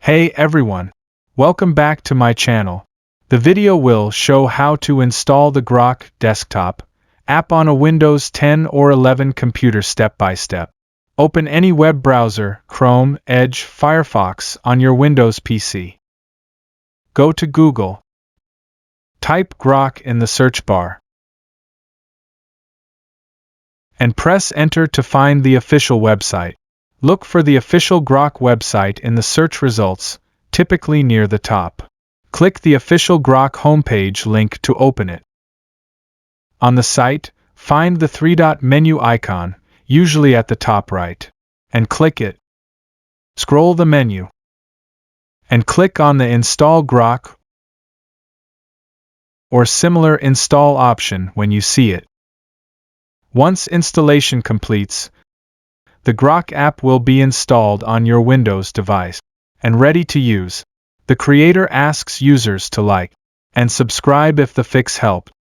Hey everyone! Welcome back to my channel. The video will show how to install the Grok desktop app on a Windows 10 or 11 computer step by step. Open any web browser, Chrome, Edge, Firefox on your Windows PC. Go to Google. Type Grok in the search bar. And press Enter to find the official website. Look for the official Grok website in the search results, typically near the top. Click the official Grok homepage link to open it. On the site, find the three-dot menu icon, usually at the top right, and click it. Scroll the menu and click on the Install Grok or similar install option when you see it. Once installation completes, the Grok app will be installed on your Windows device and ready to use. The creator asks users to like and subscribe if the fix helped.